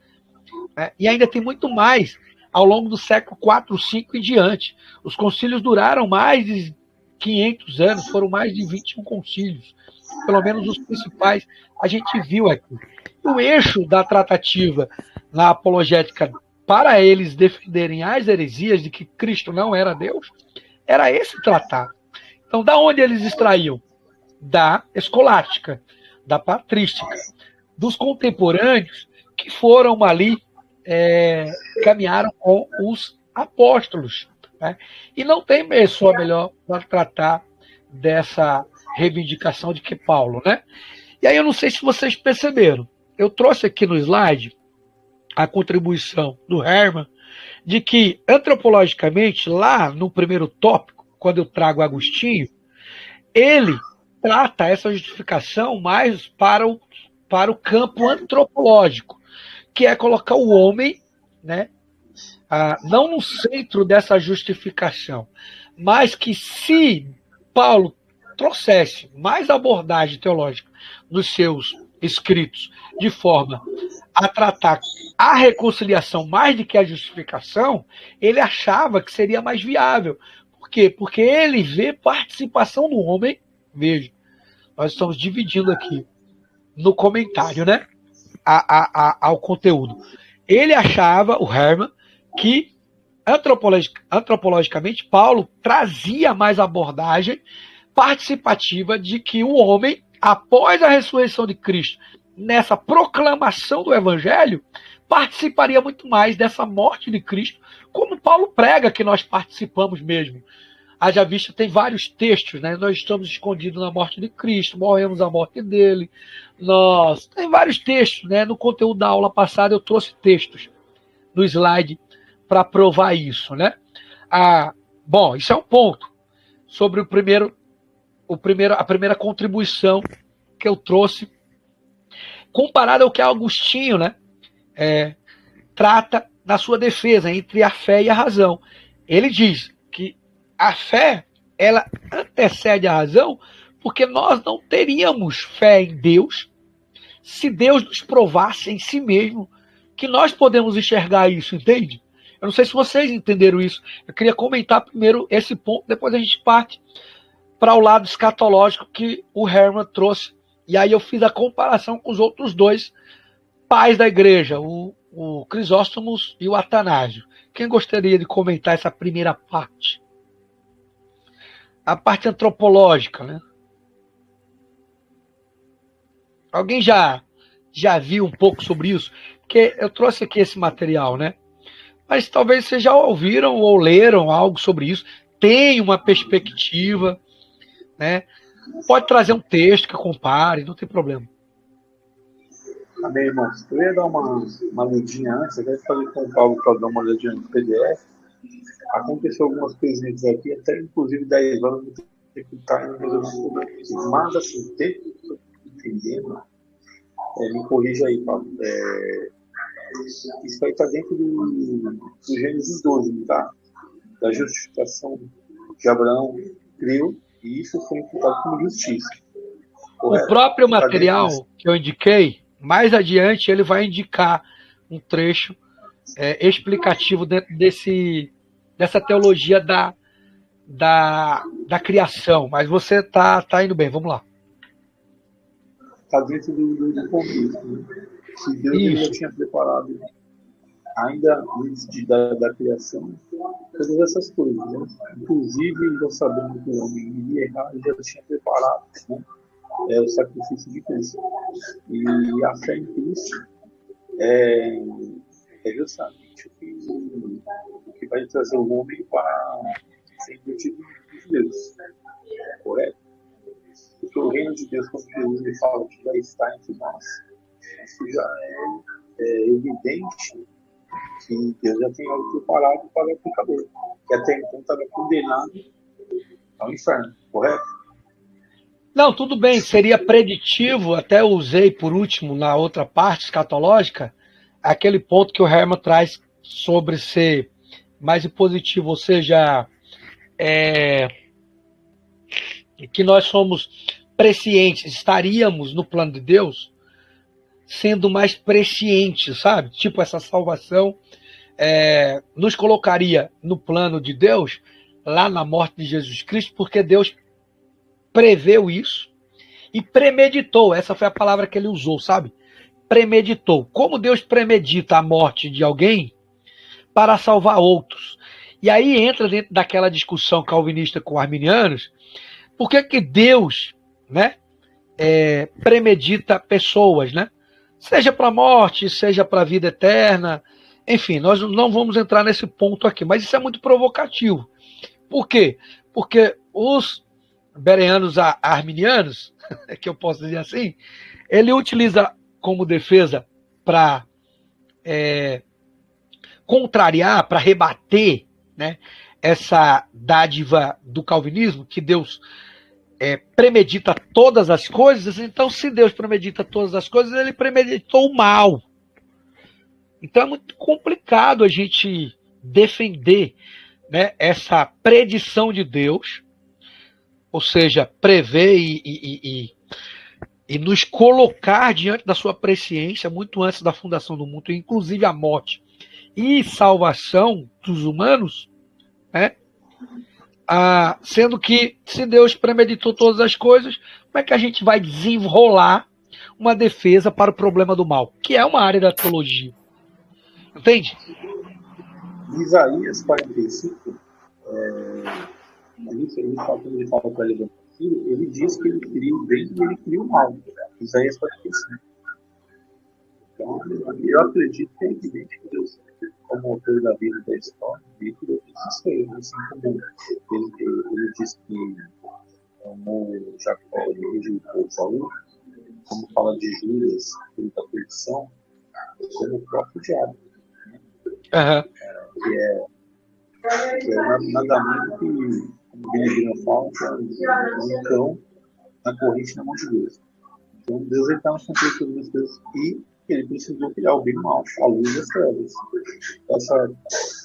E ainda tem muito mais ao longo do século 4, 5 e diante. Os concílios duraram mais de 500 anos, foram mais de 21 concílios. Pelo menos os principais a gente viu aqui. O eixo da tratativa na apologética para eles defenderem as heresias de que Cristo não era Deus, era esse tratado. Então, da onde eles extraíam? Da escolástica, da patrística, dos contemporâneos que foram ali, caminharam com os apóstolos. Né? E não tem pessoa melhor para tratar dessa reivindicação de que Paulo. Né? E aí eu não sei se vocês perceberam, eu trouxe aqui no slide a contribuição do Herman, de que, antropologicamente, lá no primeiro tópico, quando eu trago Agostinho, ele trata essa justificação mais para o campo antropológico, que é colocar o homem, né, não no centro dessa justificação, mas que se Paulo trouxesse mais abordagem teológica nos seus escritos, de forma a tratar a reconciliação mais do que a justificação, ele achava que seria mais viável. Por quê? Porque ele vê participação do homem. Veja, nós estamos dividindo aqui no comentário, né, ao conteúdo. Ele achava, o Herman, que antropologicamente Paulo trazia mais abordagem participativa de que o homem, após a ressurreição de Cristo, nessa proclamação do Evangelho, participaria muito mais dessa morte de Cristo, como Paulo prega que nós participamos mesmo. Haja vista, tem vários textos, né? Nós estamos escondidos na morte de Cristo, morremos a morte dele. Tem vários textos, né? No conteúdo da aula passada eu trouxe textos no slide para provar isso, né? Bom, isso é um ponto sobre a primeira contribuição que eu trouxe, comparado ao que Agostinho, né, trata na sua defesa entre a fé e a razão. Ele diz que a fé, ela antecede a razão, porque nós não teríamos fé em Deus se Deus nos provasse em si mesmo que nós podemos enxergar isso, entende? Eu não sei se vocês entenderam isso. Eu queria comentar primeiro esse ponto, depois a gente parte para o lado escatológico que o Herman trouxe. E aí eu fiz a comparação com os outros 2 pais da igreja, o Crisóstomos e o Atanásio. Quem gostaria de comentar essa primeira parte? A parte antropológica, né? Alguém já viu um pouco sobre isso? Porque eu trouxe aqui esse material, né? Mas talvez vocês já ouviram ou leram algo sobre isso. Tem uma perspectiva, né? Pode trazer um texto que compare, não tem problema. Amém, irmãos. Eu ia dar uma lidinha antes, até falei com o Paulo para dar uma olhadinha no PDF. Aconteceu algumas coisinhas aqui, até inclusive da Ivana ter que estar em resolver um problema. Mas, assim, dentro do que eu estou entendendo, me corrija aí, Paulo. Isso aí está dentro do Gênesis 12, tá? Da justificação de Abraão, creu, e isso foi imputado como justiça. O próprio Tá dentro material que eu indiquei, mais adiante ele vai indicar um trecho explicativo dentro dessa teologia da criação. Mas você tá indo bem, vamos lá. Está dentro do contexto. Né? Se Deus ele já tinha preparado, ainda antes da criação, todas essas coisas. Né? Inclusive, já sabendo que o homem iria errar, ele já tinha preparado, né? O sacrifício de Cristo. E a fé em Cristo é justamente o que vai trazer o homem para ser embutido de Deus. Correto? Porque o reino de Deus, quando Jesus ele fala que já está entre nós, isso já é evidente que Deus já tem algo preparado para o pecador, que até então estava condenado ao inferno, correto? Não, tudo bem, seria preditivo, até usei por último na outra parte escatológica, aquele ponto que o Herman traz sobre ser mais positivo, ou seja, que nós somos prescientes, estaríamos no plano de Deus sendo mais prescientes, sabe? Tipo, essa salvação nos colocaria no plano de Deus, lá na morte de Jesus Cristo, porque Deus preveu isso e premeditou. Essa foi a palavra que ele usou, sabe? Premeditou. Como Deus premedita a morte de alguém para salvar outros. E aí entra dentro daquela discussão calvinista com arminianos, por que Deus, né, premedita pessoas, né? Seja para a morte, seja para a vida eterna. Enfim, nós não vamos entrar nesse ponto aqui, mas isso é muito provocativo. Por quê? Porque os bereanos arminianos, que eu posso dizer assim, ele utiliza como defesa para contrariar, para rebater, né, essa dádiva do calvinismo, que Deus premedita todas as coisas. Então, se Deus premedita todas as coisas, ele premeditou o mal. Então é muito complicado a gente defender, né, essa predição de Deus, ou seja, prever e nos colocar diante da sua presciência muito antes da fundação do mundo, inclusive a morte e salvação dos humanos, né? Sendo que, se Deus premeditou todas as coisas, como é que a gente vai desenrolar uma defesa para o problema do mal, que é uma área da teologia? Entende? Isaías 45, ele fala para ele, ele diz que ele cria o bem e ele cria o mal. Isaías 45. Então, eu acredito que é evidente que Deus, como autor da vida e da história, ele criou todas as coisas, assim como ele diz que amou Jacó e rejeitou Saul, como fala de Judas, filho da perdição, como o próprio diabo. Que é nada menos que, como o Benedito fala, que é um cão na corrente na mão de Deus. Então Deus está no controle de todas as coisas e ele precisou criar o bem e o mal, a luz e as trevas.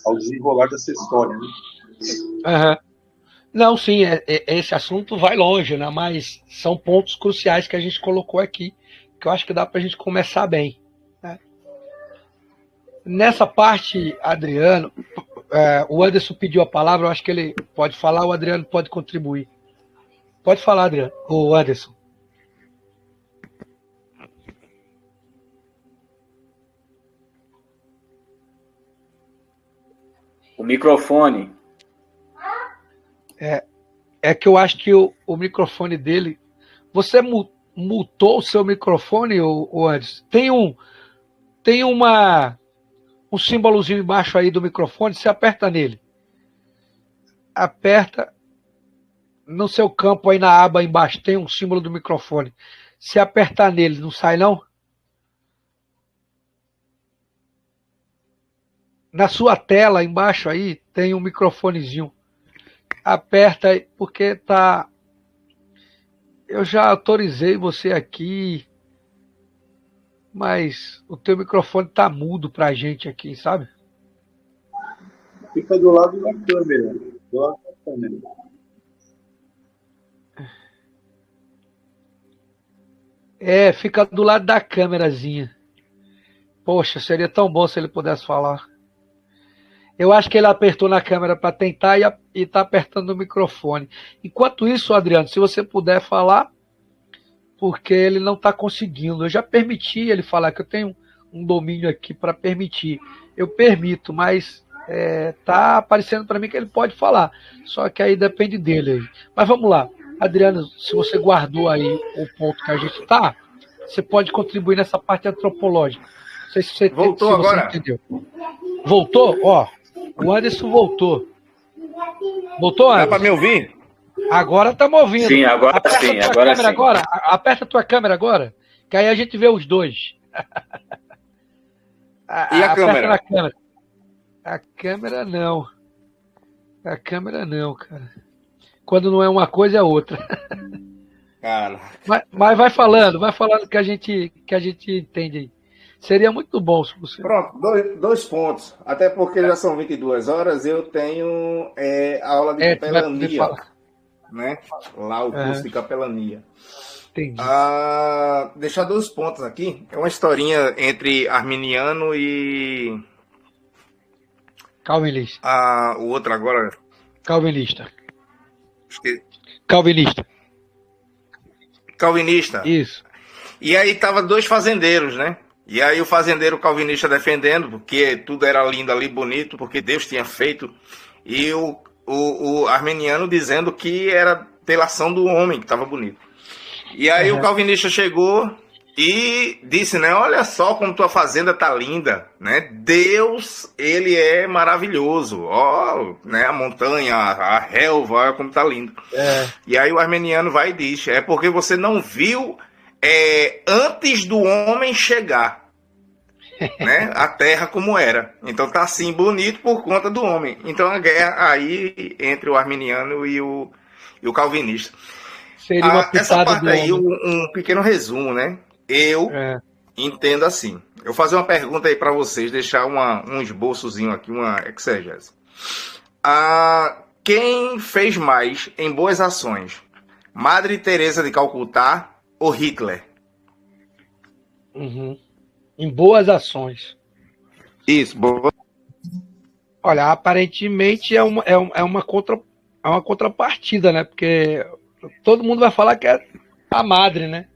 Ao desenrolar dessa história, né? Não, sim, esse assunto vai longe, né? Mas são pontos cruciais que a gente colocou aqui, que eu acho que dá para a gente começar bem. Né? Nessa parte, Adriano, o Anderson pediu a palavra, eu acho que ele pode falar, o Adriano pode contribuir. Pode falar, Adriano, o Anderson. O microfone. É que eu acho que o microfone dele... Você mutou o seu microfone, o Anderson? Tem um símbolozinho embaixo aí do microfone, você aperta nele. Aperta no seu campo aí na aba embaixo, tem um símbolo do microfone. Se apertar nele, não sai não? Na sua tela embaixo aí tem um microfonezinho. Aperta aí, porque tá... Eu já autorizei você aqui. mas o teu microfone tá mudo pra gente aqui, sabe? Fica do lado da câmera. Do lado da câmera. É, fica do lado da câmerazinha. Poxa, seria tão bom se ele pudesse falar. Eu acho que ele apertou na câmera para tentar e tá apertando o microfone. Enquanto isso, Adriano, se você puder falar, porque ele não está conseguindo. Eu já permiti ele falar, que eu tenho um domínio aqui para permitir. Eu permito, mas tá aparecendo para mim que ele pode falar. Só que aí depende dele. Mas vamos lá. Adriano, se você guardou aí o ponto que a gente está, você pode contribuir nessa parte antropológica. Não sei se você, Voltou se você agora? entendeu. Voltou? Ó, o Anderson voltou. Voltou, Dá Anderson? para me ouvir? Agora estamos ouvindo. Sim, agora Aperta sim, a tua agora câmera sim. agora. Aperta a tua câmera agora, que aí a gente vê os dois. E a Aperta câmera? na câmera. A câmera não. A câmera não, cara. Quando não é uma coisa, é outra. Cara, Mas vai falando que a gente entende aí. Seria muito bom se você. pronto, dois pontos. Até porque já são 22 horas, eu tenho aula de Tu vai poder capelania, falar. né? Lá o curso de capelania. Entendi. Deixar 2 pontos aqui. É uma historinha entre arminiano e Calvinista. o outro agora. Calvinista. Esque- Calvinista. Calvinista. Isso. E aí tava 2 fazendeiros, né? E aí o fazendeiro calvinista defendendo, porque tudo era lindo ali, bonito, porque Deus tinha feito. E o arminiano dizendo que era pela ação do homem que estava bonito. E aí o calvinista chegou e disse, né? Olha só como tua fazenda tá linda, né? Deus, ele é maravilhoso. Ó, né? A montanha, a relva, olha como tá lindo. E aí o arminiano vai e diz, é porque você não viu antes do homem chegar, né? A terra como era. Então tá assim bonito por conta do homem. Então a guerra aí entre o arminiano e o calvinista. Seria uma Essa pitada parte do aí, homem. um pequeno resumo, né? Eu entendo assim. Eu vou fazer uma pergunta aí para vocês, deixar um esboçozinho aqui, uma exegese. Quem fez mais em boas ações? Madre Teresa de Calcutá ou Hitler? Uhum. Em boas ações. Isso, boa. Olha, aparentemente é uma contrapartida, né? Porque todo mundo vai falar que é a madre, né?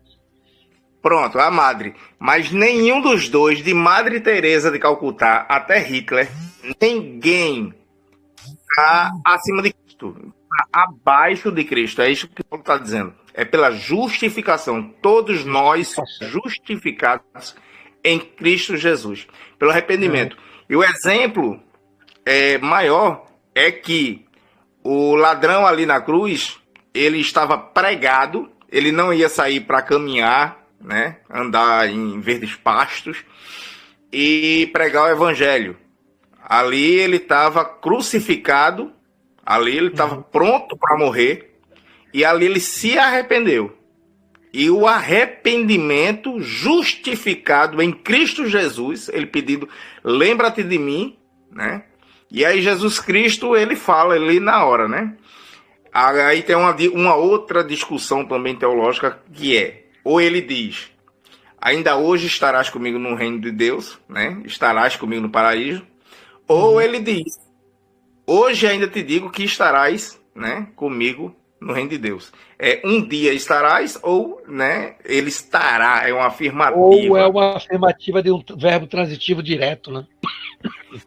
Pronto, a madre. Mas nenhum dos dois, de Madre Teresa de Calcutá até Hitler, ninguém está acima de Cristo, tá abaixo de Cristo. É isso que o Paulo está dizendo. É pela justificação. Todos nós somos justificados em Cristo Jesus, pelo arrependimento. E o exemplo maior é que o ladrão ali na cruz, ele estava pregado, ele não ia sair para caminhar, né, andar em verdes pastos e pregar o evangelho. Ali ele estava crucificado, ali ele estava pronto para morrer, e ali ele se arrependeu. E o arrependimento justificado em Cristo Jesus, ele pedindo, lembra-te de mim, né? E aí Jesus Cristo, ele fala ali na hora, né? Aí tem uma outra discussão também teológica, que é, ou ele diz, ainda hoje estarás comigo no reino de Deus, né? Estarás comigo no paraíso. Ou ele diz, hoje ainda te digo que estarás, né, comigo no reino de Deus. Um dia estarás, ou, né, ele estará, é uma afirmativa. Ou é uma afirmativa de um verbo transitivo direto, né?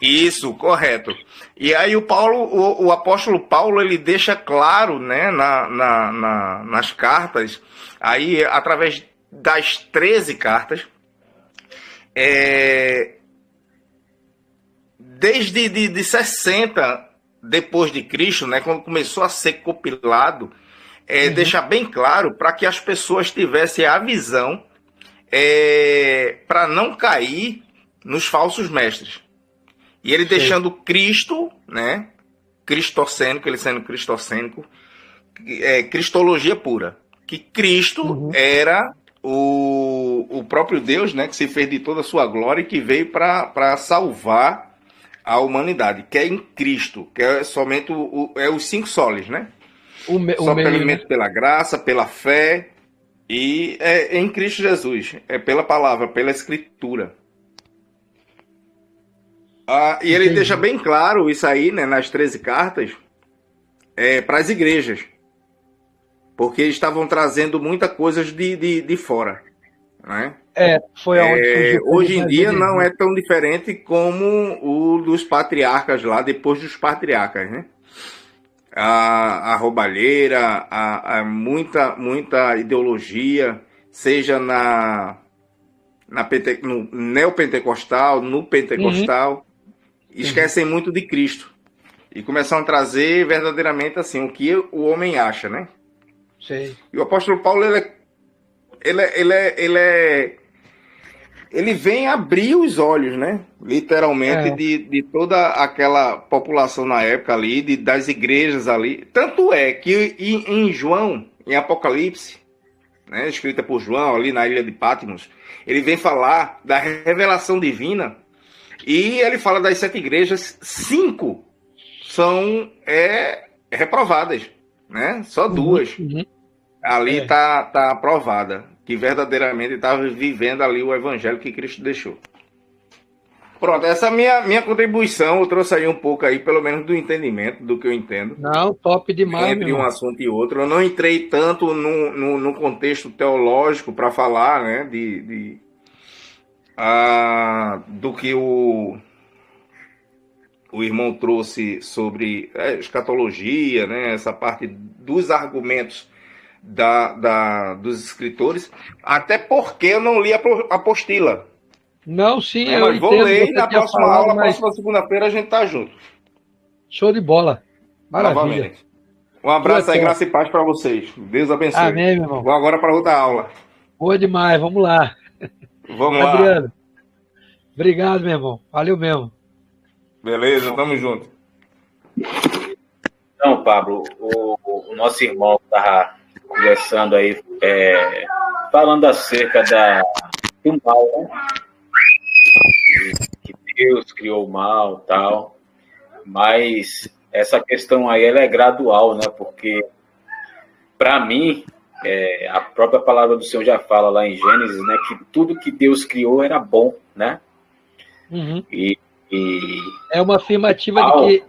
Isso, correto. E aí o apóstolo Paulo, ele deixa claro, né, nas cartas, aí através das 13 cartas, desde de 60 depois de Cristo, né, quando começou a ser compilado, deixa bem claro para que as pessoas tivessem a visão para não cair nos falsos mestres. E ele deixando Cristo, né, cristocênico, ele sendo cristocênico, cristologia pura, que Cristo era o próprio Deus, né, que se fez de toda a sua glória e que veio para salvar a humanidade, que é em Cristo, que é somente os 5 soles, né? Só pelo alimento, pela graça, pela fé e é em Cristo Jesus, é pela palavra, pela escritura. E ele deixa bem claro isso aí, né, nas 13 cartas, para as igrejas, porque eles estavam trazendo muita coisa de fora, né? Foi aonde surgiu. Hoje em dia não é tão diferente como o dos patriarcas lá, depois dos patriarcas, né? A roubalheira, muita ideologia, seja no neopentecostal, no pentecostal, esquecem muito de Cristo e começam a trazer verdadeiramente assim o que o homem acha, né? Sim. E o apóstolo Paulo ele vem abrir os olhos, né? Literalmente, de toda aquela população na época ali, das igrejas ali. Tanto é que em João, em Apocalipse, né, escrita por João ali na ilha de Patmos, ele vem falar da revelação divina e ele fala das 7 igrejas, 5 são reprovadas, né? Só 2. Ali está aprovada, que verdadeiramente estava vivendo ali o evangelho que Cristo deixou. Pronto, essa é minha contribuição, eu trouxe aí um pouco aí, pelo menos do entendimento, do que eu entendo. Não, top demais. Entre um assunto e outro. Eu não entrei tanto no contexto teológico para falar, né, do que o irmão trouxe sobre escatologia, né, essa parte dos argumentos dos escritores, até porque eu não li a apostila. Não, sim, mas vou ler na próxima aula, próxima segunda-feira a gente tá junto. Show de bola. Maravilha. Novamente. Um abraço aí, graça e paz para vocês. Deus abençoe. Amém, meu irmão. Vou agora para outra aula. Boa demais, vamos lá. Vamos lá. Adriano, obrigado, meu irmão. Valeu mesmo. Beleza, tamo junto. Então, Pablo, o nosso irmão estava conversando aí, falando acerca do mal, né? Que Deus criou o mal e tal, mas essa questão aí ela é gradual, né? Porque, para mim, a própria palavra do Senhor já fala lá em Gênesis, né? Que tudo que Deus criou era bom, né? E é uma afirmativa de que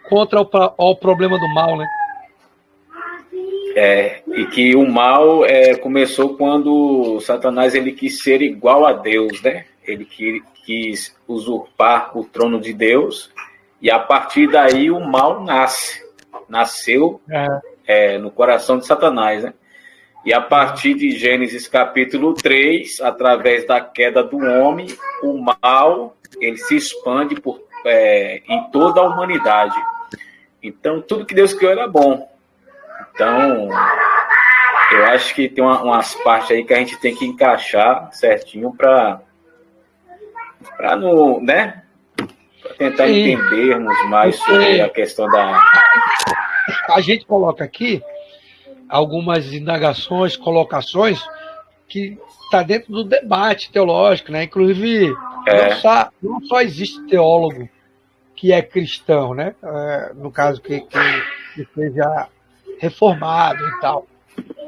contra o problema do mal, né? E que o mal começou quando Satanás ele quis ser igual a Deus, né? Ele quis usurpar o trono de Deus e a partir daí o mal nasceu no coração de Satanás, né? E a partir de Gênesis capítulo 3, através da queda do homem, o mal ele se expande em toda a humanidade. Então, tudo que Deus criou era bom. Então, eu acho que tem umas partes aí que a gente tem que encaixar certinho para né? Pra tentar entendermos mais sobre a questão da... A gente coloca aqui algumas indagações, colocações que está dentro do debate teológico, né? Inclusive, não só existe teólogo que é cristão, né? No caso que seja reformado e tal.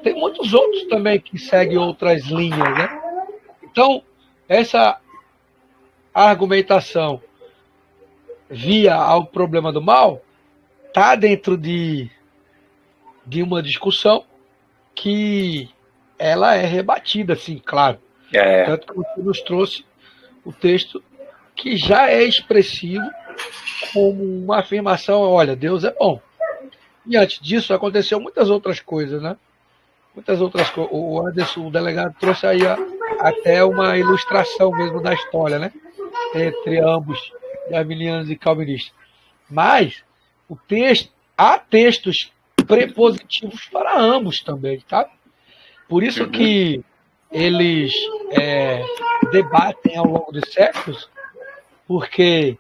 Tem muitos outros também que seguem outras linhas, né? Então, essa argumentação via ao problema do mal está dentro de uma discussão que ela é rebatida, assim, claro. Tanto que você nos trouxe o texto que já é expressivo como uma afirmação, olha, Deus é bom. E antes disso aconteceu muitas outras coisas, né? Muitas outras coisas. O Anderson, o delegado, trouxe aí até uma ilustração mesmo da história, né? Entre ambos, arminianos e calvinistas. Mas há textos prepositivos para ambos também, tá? Por isso que eles debatem ao longo dos séculos, porque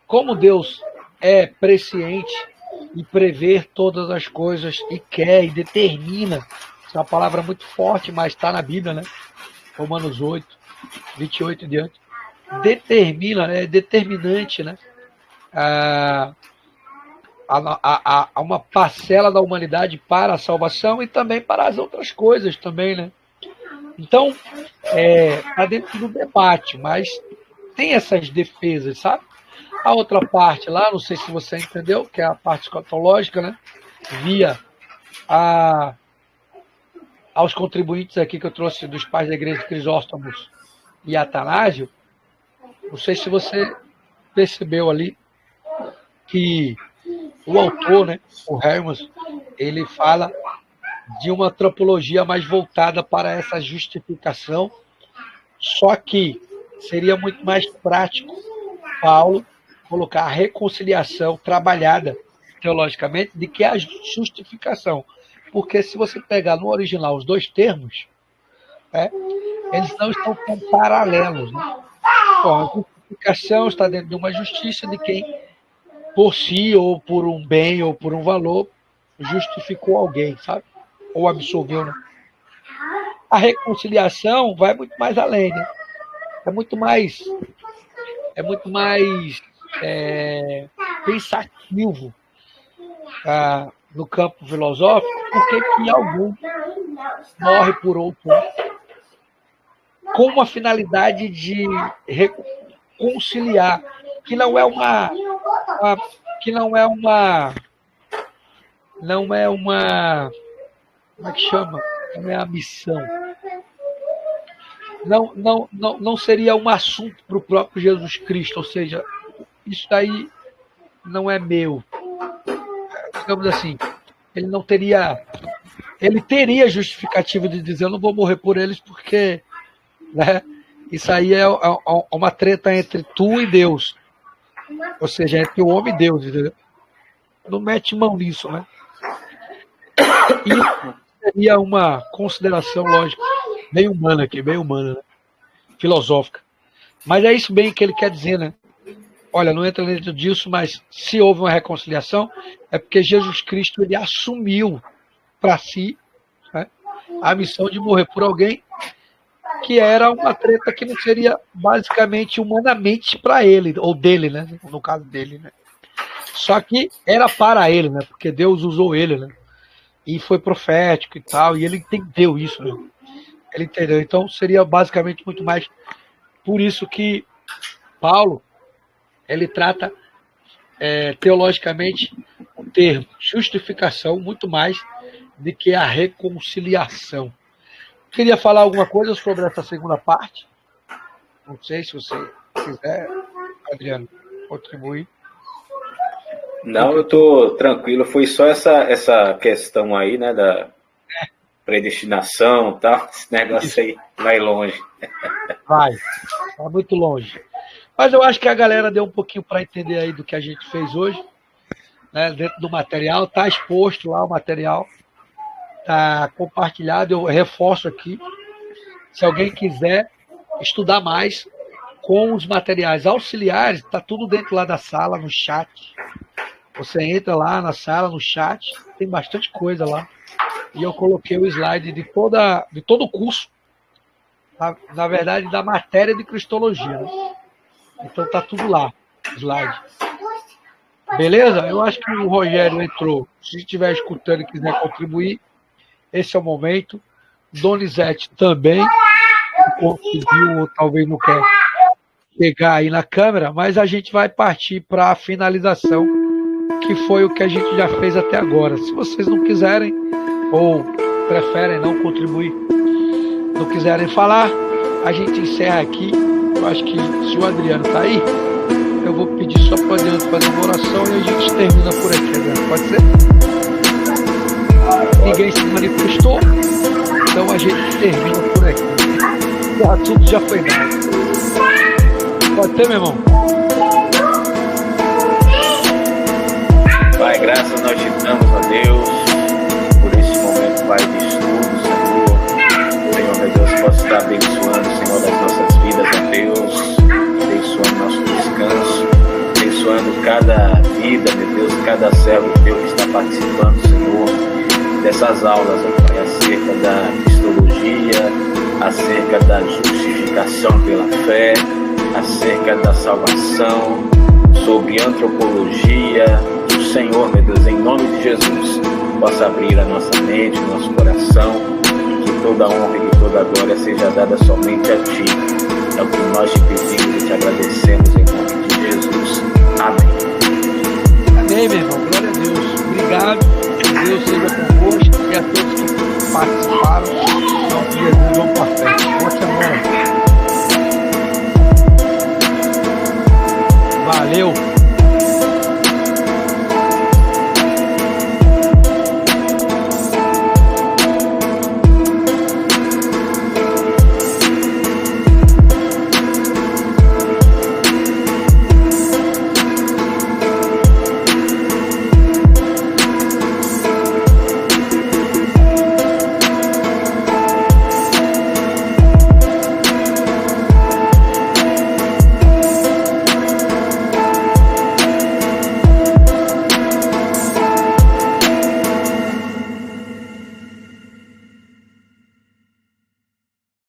como Deus é presciente e prevê todas as coisas e quer e determina Isso é uma palavra muito forte, mas está na Bíblia, né? Romanos 8, 28 e diante. Determina, né? É determinante, né? A uma parcela da humanidade para a salvação e também para as outras coisas também, né? Então, está dentro do debate, mas tem essas defesas, sabe? A outra parte lá, não sei se você entendeu, que é a parte escatológica, né? Via aos contribuintes aqui que eu trouxe dos pais da igreja, Crisóstomos e Atanásio, não sei se você percebeu ali que o autor, né, o Hermas, ele fala de uma antropologia mais voltada para essa justificação, só que seria muito mais prático Paulo colocar a reconciliação trabalhada teologicamente do que a justificação. Porque se você pegar no original os dois termos, eles não estão tão paralelos. Né? Bom, a justificação está dentro de uma justiça de quem, por si, ou por um bem, ou por um valor, justificou alguém, sabe? Ou absolveu, né? A reconciliação vai muito mais além, né? É muito mais pensativo no campo filosófico, porque que algum morre por outro, né? Com uma finalidade de reconciliar, que não é uma como é que chama? Não é a missão. Não seria um assunto para o próprio Jesus Cristo, ou seja, isso daí não é meu. Digamos assim, ele teria justificativa de dizer, eu não vou morrer por eles porque, né, isso aí é uma treta entre tu e Deus, ou seja, entre o homem e Deus, entendeu? Não mete mão nisso, né? Isso seria uma consideração, lógico, bem humana aqui, bem humana, né? Filosófica. Mas é isso bem que ele quer dizer, né? Olha, não entra dentro disso, mas se houve uma reconciliação, é porque Jesus Cristo ele assumiu para si, né, a missão de morrer por alguém que era uma treta que não seria basicamente humanamente para ele, ou dele, né? No caso dele, né? Só que era para ele, né? Porque Deus usou ele, né? E foi profético e tal, e ele entendeu isso, né? Ele entendeu. Então seria basicamente muito mais por isso que Paulo ele trata teologicamente o termo justificação muito mais do que a reconciliação. Queria falar alguma coisa sobre essa segunda parte? Não sei se você quiser, Adriano, contribuir. Não, eu estou tranquilo. Foi só essa questão aí, né, da predestinação, tá? Esse negócio aí vai longe. Vai muito longe. Mas eu acho que a galera deu um pouquinho para entender aí do que a gente fez hoje, né, dentro do material. Está exposto lá o material, está compartilhado. Eu reforço aqui, se alguém quiser estudar mais com os materiais auxiliares, está tudo dentro lá da sala, no chat. Você entra lá na sala, no chat, tem bastante coisa lá. E eu coloquei o slide de todo o curso, na verdade, da matéria de Cristologia, né? Então tá tudo lá, slide. Beleza? Eu acho que o Rogério entrou. Se estiver escutando e quiser contribuir, esse é o momento. Donizete também conseguiu, ou talvez não quer pegar aí na câmera, mas a gente vai partir para a finalização, que foi o que a gente já fez até agora. Se vocês não quiserem, ou preferem não contribuir, não quiserem falar, a gente encerra aqui. Eu acho que se o Adriano tá aí, eu vou pedir só para o Adriano fazer uma oração e a gente termina por aqui, Adriano. Pode ser? Ninguém se manifestou, então a gente termina por aqui. Tudo já foi dado. Pode ser, meu irmão? Pai, graças nós te damos a Deus por esse momento, Pai, de estudo, Senhor. Senhor, meu Deus, possa estar abençoando, Senhor, das nossas vidas, a Deus, abençoando nosso descanso, abençoando cada vida, meu Deus, cada servo teu que está participando, Senhor. dessas aulas, ó Pai, acerca da cristologia, acerca da justificação pela fé, acerca da salvação, sobre antropologia. O Senhor, meu Deus, em nome de Jesus, possa abrir a nossa mente, o nosso coração, e que toda honra e toda glória seja dada somente a Ti. É o que nós te pedimos e te agradecemos em nome de Jesus. Amém. Amém, meu irmão. Glória a Deus. Obrigado. Deus seja convosco e a todos que participaram. Em nome de Jesus, vamos